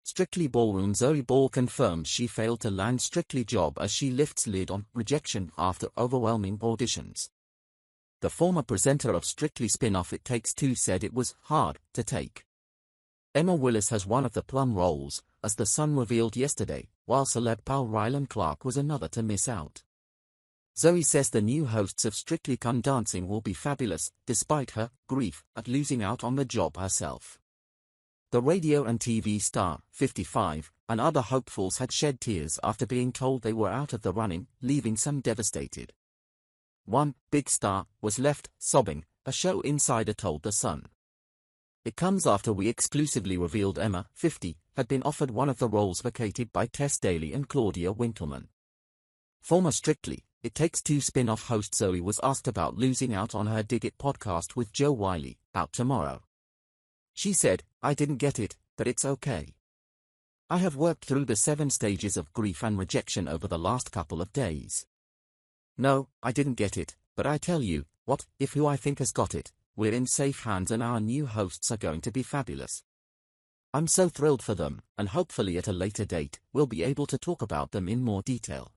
Strictly Ballroom Zoe Ball confirms she failed to land Strictly job as she lifts lid on rejection after overwhelming auditions. The former presenter of Strictly spin-off It Takes Two said it was hard to take. Emma Willis has one of the plum roles, as The Sun revealed yesterday, while celeb pal Rylan was another to miss out. Zoe says the new hosts of Strictly Come Dancing will be fabulous, despite her grief at losing out on the job herself. The radio and TV star, 55, and other hopefuls had shed tears after being told they were out of the running, leaving some devastated. One big star was left sobbing, a show insider told The Sun. It comes after we exclusively revealed Emma, 50, had been offered one of the roles vacated by Tess Daly and Claudia Winkleman. Former Strictly It Takes Two spin-off host Zoe was asked about losing out on her Dig It podcast with Joe Wiley, out tomorrow. She said, "I didn't get it, but it's okay. I have worked through the 7 stages of grief and rejection over the last couple of days. No, I didn't get it, but I tell you, what, if who I think has got it, we're in safe hands and our new hosts are going to be fabulous. I'm so thrilled for them, and hopefully at a later date, we'll be able to talk about them in more detail."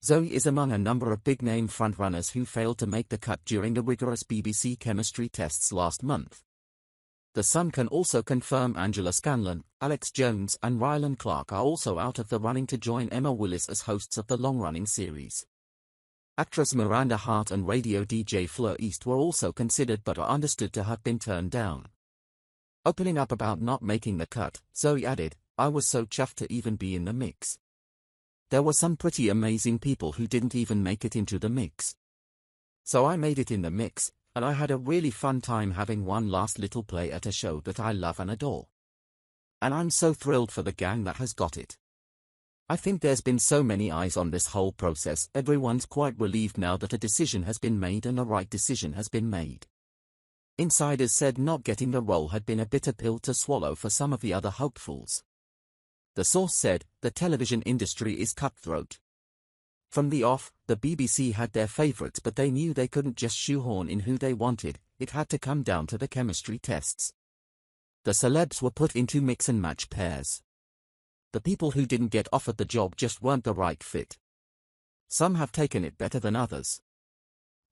Zoe is among a number of big-name frontrunners who failed to make the cut during the rigorous BBC chemistry tests last month. The Sun can also confirm Angela Scanlon, Alex Jones and Rylan are also out of the running to join Emma Willis as hosts of the long-running series. Actress Miranda Hart and radio DJ Fleur East were also considered but are understood to have been turned down. Opening up about not making the cut, Zoe added, "I was so chuffed to even be in the mix. There were some pretty amazing people who didn't even make it into the mix. So I made it in the mix, and I had a really fun time having one last little play at a show that I love and adore. And I'm so thrilled for the gang that has got it. I think there's been so many eyes on this whole process, everyone's quite relieved now that a decision has been made and the right decision has been made." Insiders said not getting the role had been a bitter pill to swallow for some of the other hopefuls. The source said, "The television industry is cutthroat. From the off, the BBC had their favourites but they knew they couldn't just shoehorn in who they wanted, it had to come down to the chemistry tests. The celebs were put into mix and match pairs. The people who didn't get offered the job just weren't the right fit. Some have taken it better than others.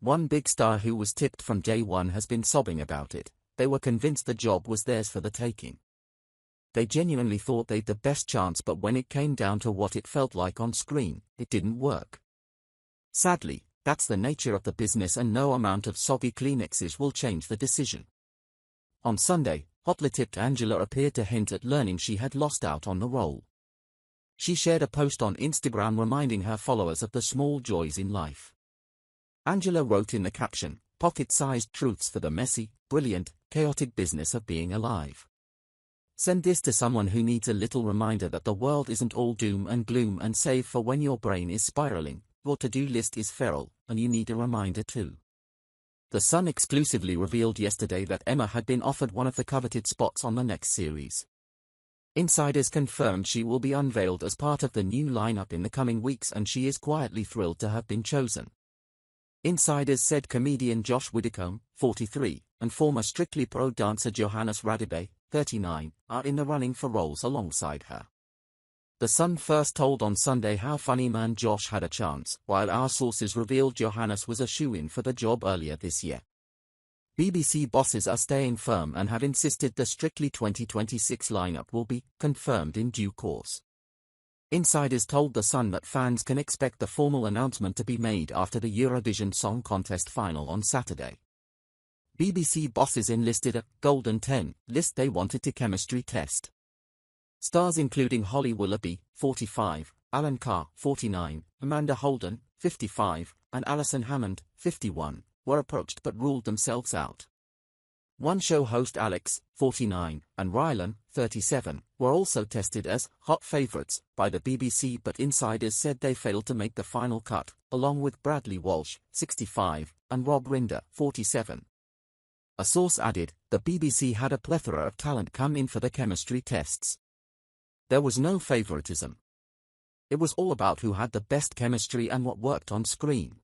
One big star who was tipped from day one has been sobbing about it. They were convinced the job was theirs for the taking. They genuinely thought they'd the best chance, but when it came down to what it felt like on screen, it didn't work. Sadly, that's the nature of the business and no amount of soggy Kleenexes will change the decision." On Sunday, hotly tipped Angela appeared to hint at learning she had lost out on the role. She shared a post on Instagram reminding her followers of the small joys in life. Angela wrote in the caption, "Pocket-sized truths for the messy, brilliant, chaotic business of being alive. Send this to someone who needs a little reminder that the world isn't all doom and gloom, and save for when your brain is spiraling, your to-do list is feral, and you need a reminder too." The Sun exclusively revealed yesterday that Emma had been offered one of the coveted spots on the next series. Insiders confirmed she will be unveiled as part of the new lineup in the coming weeks and she is quietly thrilled to have been chosen. Insiders said comedian Josh Widdicombe, 43, and former Strictly Pro dancer Johannes Radibe, 39, are in the running for roles alongside her. The Sun first told on Sunday how funny man Josh had a chance, while our sources revealed Johannes was a shoo-in for the job earlier this year. BBC bosses are staying firm and have insisted the Strictly 2026 lineup will be confirmed in due course. Insiders told The Sun that fans can expect the formal announcement to be made after the Eurovision Song Contest final on Saturday. BBC bosses enlisted a Golden 10 list they wanted to chemistry test. Stars including Holly Willoughby, 45, Alan Carr, 49, Amanda Holden, 55, and Alison Hammond, 51, were approached but ruled themselves out. One show host Alex, 49, and Rylan, 37, were also tested as hot favourites by the BBC, but insiders said they failed to make the final cut, along with Bradley Walsh, 65, and Rob Rinder, 47. A source added, the BBC had a plethora of talent come in for the chemistry tests. There was no favoritism. It was all about who had the best chemistry and what worked on screen.